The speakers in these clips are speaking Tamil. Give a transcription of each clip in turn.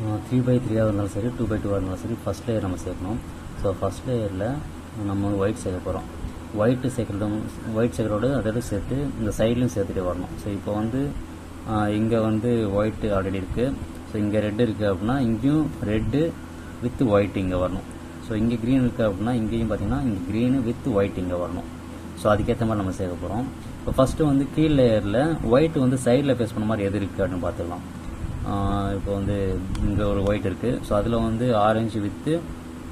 3x3 இருந்தாலும் சரி 2x2 இருந்தாலும் சரி ஃபஸ்ட் லேயர் நம்ம சேர்க்கணும். ஸோ ஃபஸ்ட் லேயரில் நம்ம வந்து ஒயிட் சேர்க்க போகிறோம். ஒயிட்டு சேர்க்குறதோடு அதோட சேர்த்து இந்த சைட்லையும் சேர்த்துட்டு வரணும். ஸோ இப்போ வந்து இங்கே வந்து ஒயிட்டு ஆல்ரெடி இருக்குது. ஸோ இங்கே ரெட்டு இருக்குது அப்படின்னா இங்கேயும் ரெட்டு வித் ஒயிட் இங்கே வரணும். ஸோ இங்கே க்ரீன் இருக்குது அப்படின்னா இங்கேயும் பார்த்தீங்கன்னா இங்கே க்ரீனு வித் ஒயிட் இங்கே வரணும். ஸோ அதுக்கேற்ற மாதிரி நம்ம சேர்க்க போகிறோம். இப்போ ஃபஸ்ட்டு வந்து கீழ் லேயரில் ஒயிட் வந்து சைடில் ஃபேஸ் பண்ண மாதிரி எது இருக்குது அப்படின்னு பார்த்துக்கலாம். இப்போ வந்து இங்கே ஒரு ஒயிட் இருக்குது. ஸோ அதில் வந்து ஆரஞ்சு வித்து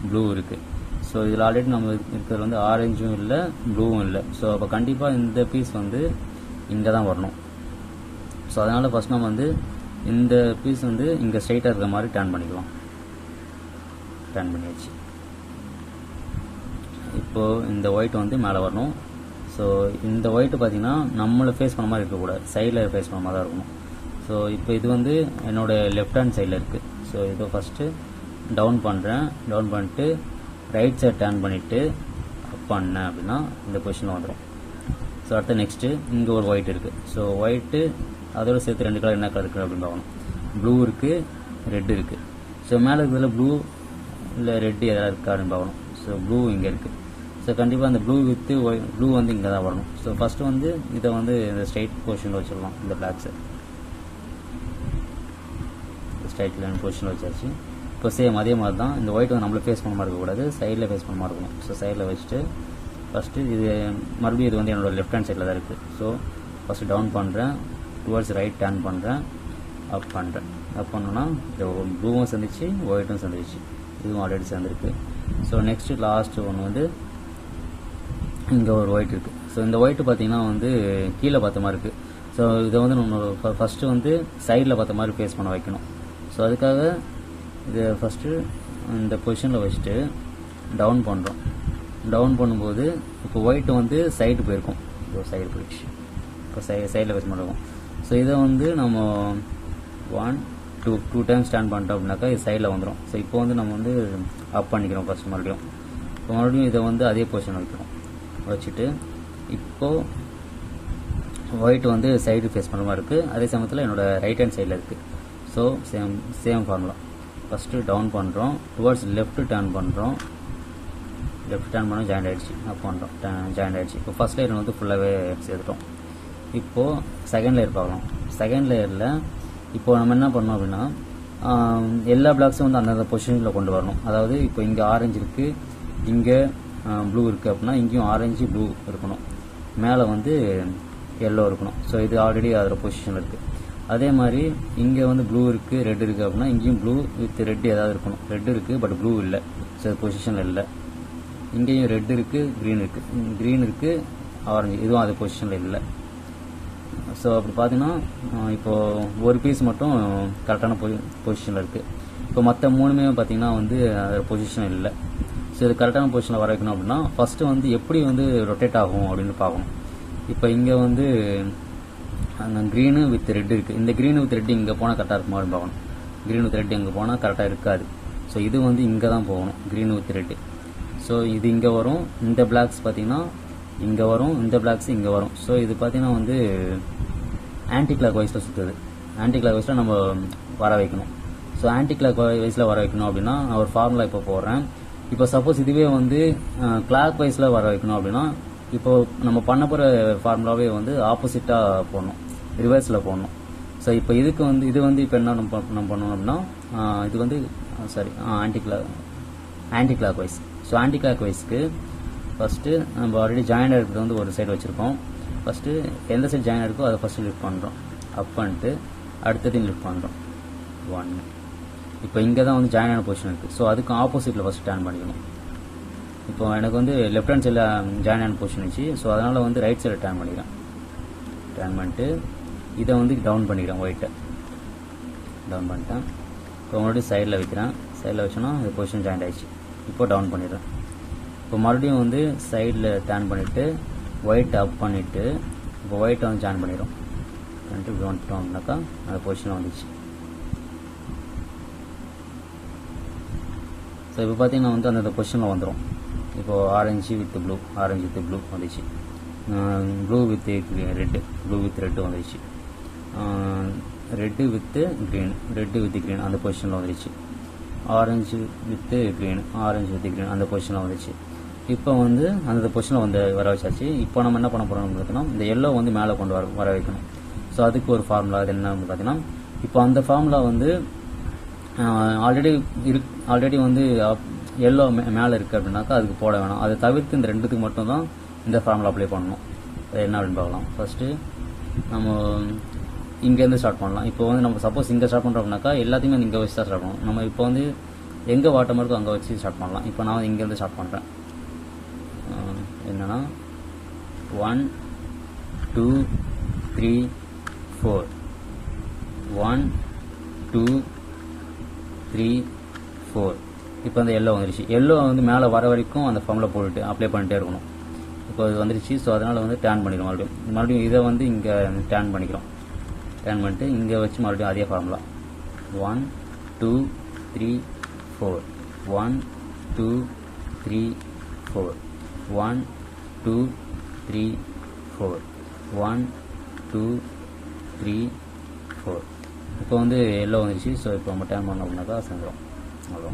ப்ளூ இருக்குது. ஸோ இதில் ஆல்ரெடி நம்ம இருக்கிறது வந்து ஆரஞ்சும் இல்லை ப்ளூவும் இல்லை. ஸோ அப்போ கண்டிப்பாக இந்த பீஸ் வந்து இங்கே தான் வரணும். ஸோ அதனால் ஃபஸ்ட் நம்ம வந்து இந்த பீஸ் வந்து இங்கே ஸ்ட்ரைட்டாக இருக்கிற மாதிரி டர்ன் பண்ணிக்கலாம். டர்ன் பண்ணியாச்சு. இப்போது இந்த ஒயிட் வந்து மேலே வரணும். ஸோ இந்த ஒயிட்டு பார்த்திங்கன்னா நம்மளை ஃபேஸ் பண்ண மாதிரி இருக்கக்கூடாது, சைடில் ஃபேஸ் பண்ண மாதிரி தான் இருக்கணும். ஸோ இப்போ இது வந்து என்னோடய லெஃப்ட் ஹேண்ட் சைடில் இருக்குது. ஸோ இதை ஃபஸ்ட்டு டவுன் பண்ணுறேன். டவுன் பண்ணிட்டு ரைட் சைட் டர்ன் பண்ணிவிட்டு அப் பண்ணேன் அப்படின்னா இந்த பொசிஷனில் வந்துடும். ஸோ அடுத்து நெக்ஸ்ட்டு இங்கே ஒரு ஒயிட் இருக்குது. ஸோ ஒயிட்டு அதோட சேர்த்து 2 கலர் என்ன கலர் இருக்குது அப்படின்னு பார்க்கணும். ப்ளூ இருக்குது, ரெட் இருக்குது. ஸோ மேலே இருக்கிறதுல ப்ளூ இல்லை ரெட்டு எதாவது இருக்கா அப்படின்னு பார்க்கணும். ஸோ ப்ளூ இங்கே இருக்குது. ஸோ கண்டிப்பாக அந்த ப்ளூ வித்து ப்ளூ வந்து இங்கே தான் வரணும். ஸோ ஃபஸ்ட்டு வந்து இதை வந்து இந்த ஸ்ட்ரைட் பொசிஷனில் வச்சிடலாம். இந்த பிளாக்ஸை ஸ்ட்ரைட் லைன் பொசிஷனில் வச்சாச்சு. இப்போ சேம் அதே மாதிரி தான் இந்த ஒயிட் வந்து நம்மளை ஃபேஸ் பண்ண மாதிரி இருக்கக்கூடாது, சைடில் ஃபேஸ் பண்ண மாதிரி இருக்கணும். ஸோ சைடில் வச்சுட்டு ஃபஸ்ட்டு இது மறுபடியும் இது வந்து என்னோட லெஃப்ட் ஹேண்ட் சைடில் தான் இருக்குது. ஸோ ஃபஸ்ட்டு டவுன் பண்ணுறேன், டுவர்ட்ஸ் ரைட் டர்ன் பண்ணுறேன், அப் பண்ணுறேன். அப் பண்ணோன்னா இந்த ப்ளூவும் சேர்ந்துச்சு, ஒயிட்டும் சேர்ந்துச்சு. இதுவும் ஆல்ரெடி சேர்ந்துருக்கு. ஸோ நெக்ஸ்ட்டு லாஸ்ட்டு ஒன்று வந்து இங்கே ஒரு ஒயிட் இருக்குது. ஸோ இந்த ஒயிட்டு பார்த்தீங்கன்னா வந்து கீழே பார்த்த மாதிரி இருக்குது. ஸோ இதை வந்து நம்ம ஃபஸ்ட்டு வந்து சைடில் பார்த்த மாதிரி ஃபேஸ் பண்ண வைக்கணும். ஸோ அதுக்காக இதை ஃபஸ்ட்டு இந்த பொசிஷனில் வச்சுட்டு டவுன் பண்ணுறோம். டவுன் பண்ணும்போது இப்போ ஒயிட்டு வந்து சைடு போயிருக்கும். இப்போ சைடு போயிடுச்சு. இப்போ சைடில் ஃபேஸ் பண்ணுறோம். ஸோ இதை வந்து நம்ம 1 2 டைம்ஸ் ஸ்டாண்ட் பண்ணிட்டோம் அப்படின்னாக்கா இது சைடில் வந்துடும். ஸோ இப்போ வந்து நம்ம வந்து அப் பண்ணிக்கிறோம் ஃபஸ்ட் மறுபடியும். இப்போ மறுபடியும் இதை வந்து அதே பொசிஷன் வைக்கிறோம். வச்சுட்டு இப்போது ஒயிட் வந்து சைடு ஃபேஸ் பண்ணுற மாதிரி இருக்குது. அதே சமயத்தில் என்னோடய ரைட் ஹேண்ட் சைடில் இருக்குது. So same formula. First down பண்ணுறோம், டுவர்ட்ஸ் லெஃப்ட் டர்ன் பண்ணுறோம். லெஃப்ட் டர்ன் பண்ண ஜாயின் ஆகிடுச்சு. அப் பண்ணுறோம், ஜாயின் ஆகிடுச்சு. இப்போ ஃபஸ்ட் லேயர் வந்து ஃபுல்லாகவே சேர்த்துட்டோம். இப்போது செகண்ட் லேயர் பார்க்கலாம். செகண்ட் லேயரில் இப்போது நம்ம என்ன பண்ணோம் அப்படின்னா எல்லா பிளாக்ஸும் வந்து அந்தந்த பொசிஷனில் கொண்டு வரணும். அதாவது இப்போ இங்கே ஆரஞ்சு இருக்குது, இங்கே ப்ளூ இருக்குது அப்படின்னா இங்கேயும் ஆரஞ்சு ப்ளூ இருக்கணும், மேலே வந்து எல்லோ இருக்கணும். ஸோ இது ஆல்ரெடி அதில் பொசிஷனில் இருக்குது. அதே மாதிரி இங்கே வந்து ப்ளூ இருக்குது, ரெட் இருக்குது அப்படின்னா இங்கேயும் ப்ளூ வித் ரெட் ஏதாவது இருக்கணும். ரெட் இருக்குது பட் ப்ளூ இல்லை. ஸோ இது பொசிஷனில் இல்லை. இங்கேயும் ரெட் இருக்குது, க்ரீன் இருக்குது, ஆரஞ்சு, இதுவும் அது பொசிஷனில் இல்லை. ஸோ அப்படி பார்த்தீங்கன்னா இப்போது ஒரு பீஸ் மட்டும் கரெக்டான பொசிஷனில் இருக்குது. இப்போ மற்ற 3மே பார்த்தீங்கன்னா வந்து அதில் பொசிஷன் இல்லை. ஸோ இது கரெக்டான பொசிஷனில் வர வைக்கணும் அப்படின்னா ஃபஸ்ட்டு வந்து எப்படி வந்து ரொட்டேட் ஆகும் அப்படின்னு பார்க்கணும். இப்போ இங்கே வந்து அந்த க்ரீனு வித் ரெட் இருக்குது. இந்த க்ரீனு வித் ரெட் இங்கே போனால் கரெக்டாக இருக்குமா அப்படின்னு பார்க்கணும். க்ரீன் வித் ரெட் இங்கே போனால் கரெக்டாக இருக்காது. ஸோ இது வந்து இங்கே தான் போகணும், க்ரீன் வித் ரெட்டு. ஸோ இது இங்கே வரும். இந்த பிளாக்ஸ் பார்த்தீங்கன்னா இங்கே வரும், இந்த பிளாக்ஸ் இங்கே வரும். ஸோ இது பார்த்தீங்கன்னா வந்து ஆன்டி கிளாக் வைஸில் சுற்றுது. ஆன்டி கிளாக் வைஸில் நம்ம வர வைக்கணும். ஸோ ஆன்டி கிளாக் வைஸில் வர வைக்கணும் அப்படின்னா நான் ஒரு ஃபார்முலா இப்போ போடுறேன். இப்போ சப்போஸ் இதுவே வந்து கிளாக் வைஸில் வர வைக்கணும் அப்படின்னா இப்போ நம்ம பண்ண போகிற ஃபார்முலாவே வந்து ஆப்போசிட்டாக போடணும், ரிவர்ஸில் போடணும். ஸோ இப்போ இதுக்கு வந்து இது வந்து இப்போ என்ன நம்ம பண்ணணும் அப்படின்னா இது வந்து ஆன்டி கிளாக் வைஸ். ஸோ ஆன்டி கிளாக் வைஸ்க்கு ஃபஸ்ட்டு நம்ம ஆல்ரெடி ஜாயின் இருக்கிறது வந்து ஒரு சைடு வச்சுருக்கோம். ஃபஸ்ட்டு எந்த சைடு ஜாயின் இருக்கோ அதை ஃபஸ்ட்டு லிஃப்ட் பண்ணுறோம். அப் பண்ணிட்டு அடுத்ததையும் லிஃப்ட் பண்ணுறோம். 1. இப்போ இங்கே தான் வந்து ஜாயின் ஆன பொசிஷன் இருக்குது. ஸோ அதுக்கு ஆப்போசிட்டில் ஃபஸ்ட்டு டர்ன் பண்ணிக்கணும். இப்போ எனக்கு வந்து லெஃப்ட் ஹேண்ட் சைடில் ஜாயின் ஆன பொசிஷன் இருந்துச்சு. ஸோ அதனால் வந்து ரைட் சைடில் டர்ன் பண்ணிக்கிறேன். டர்ன் பண்ணிட்டு இதை வந்து டவுன் பண்ணிக்கிறேன், ஒயிட்டை டவுன் பண்ணிட்டேன். இப்போ மறுபடியும் சைடில் வைக்கிறேன். சைடில் வச்சோன்னா இந்த பொசிஷன் ஜாயின் ஆகிடுச்சு. இப்போ டவுன் பண்ணிடுறேன். இப்போ மறுபடியும் வந்து சைடில் டர்ன் பண்ணிவிட்டு ஒயிட் அப் பண்ணிவிட்டு இப்போ ஒயிட்டை வந்து ஜாயின் பண்ணிடுறோம். பண்ணிட்டு இப்படி வந்துட்டோம் அப்படின்னாக்கா அந்த பொசிஷனில் வந்துச்சு. ஸோ இப்போ பார்த்தீங்கன்னா வந்து அந்த பொசிஷனில் வந்துடும். இப்போது ஆரஞ்சு வித் ப்ளூ வந்துச்சு. ப்ளூ வித் ரெட்டு வந்துச்சு. ரெட்டு வித்து க்ரீன் அந்த பொசிஷனில் வந்துருச்சு. ஆரஞ்சு வித்து க்ரீன் அந்த பொசிஷனில் வந்துச்சு. இப்போ வந்து அந்த பொசிஷனில் வர வச்சாச்சு. இப்போ நம்ம என்ன பண்ண போகிறோம் பார்த்தீங்கன்னா, இந்த எல்லோ வந்து மேலே கொண்டு வர வைக்கணும். ஸோ அதுக்கு ஒரு ஃபார்முலா. அது என்ன பார்த்தீங்கன்னா, இப்போ அந்த ஃபார்முலா வந்து ஆல்ரெடி வந்து எல்லோ மேலே இருக்குது அப்படின்னாக்கா அதுக்கு போட வேணாம். அதை தவிர்த்து இந்த ரெண்டுத்துக்கு மட்டும் தான் இந்த ஃபார்முலா அப்ளை பண்ணணும். அது என்ன அப்படின்னு பார்க்கலாம். ஃபர்ஸ்ட்டு நம்ம இங்கேருந்து ஸ்டார்ட் பண்ணலாம். இப்போ வந்து நம்ம சப்போஸ் இங்கே ஸ்டார்ட் பண்ணுறோம் அப்படின்னாக்கா எல்லாத்தையுமே இங்கே வச்சு தான் ஸ்டார்ட் பண்ணணும். நம்ம இப்போ வந்து எங்கே வாட்டர் மார்க்கோ அங்கே வச்சு ஸ்டார்ட் பண்ணலாம். இப்போ நான் இங்கேருந்து ஸ்டார்ட் பண்ணுறேன். என்னன்னா 1 2 3 4 1 2 3 4. இப்போ அந்த எல்லோ வந்துருச்சு. எல்லோ வந்து மேலே வர வரைக்கும் அந்த ஃபார்மில் போட்டுட்டு அப்ளை பண்ணிட்டே இருக்கணும். இப்போ அது வந்துருச்சு. ஸோ அதனால் வந்து டேன் பண்ணிடும். மறுபடியும் இதை வந்து இங்கே டேன் பண்ணிக்கிறோம். டேன் பண்ணிட்டு இங்கே வச்சு மறுபடியும் அதே ஃபார்முலா 1 2 3 4 1 2 3 4 1 2 3 4 1 2 3 4. இப்போ வந்து எல்லோ வந்துருச்சு. ஸோ இப்போ நம்ம டேன் பண்ணோம் அப்படின்னாக்கா செஞ்சிடும். அவ்வளோ.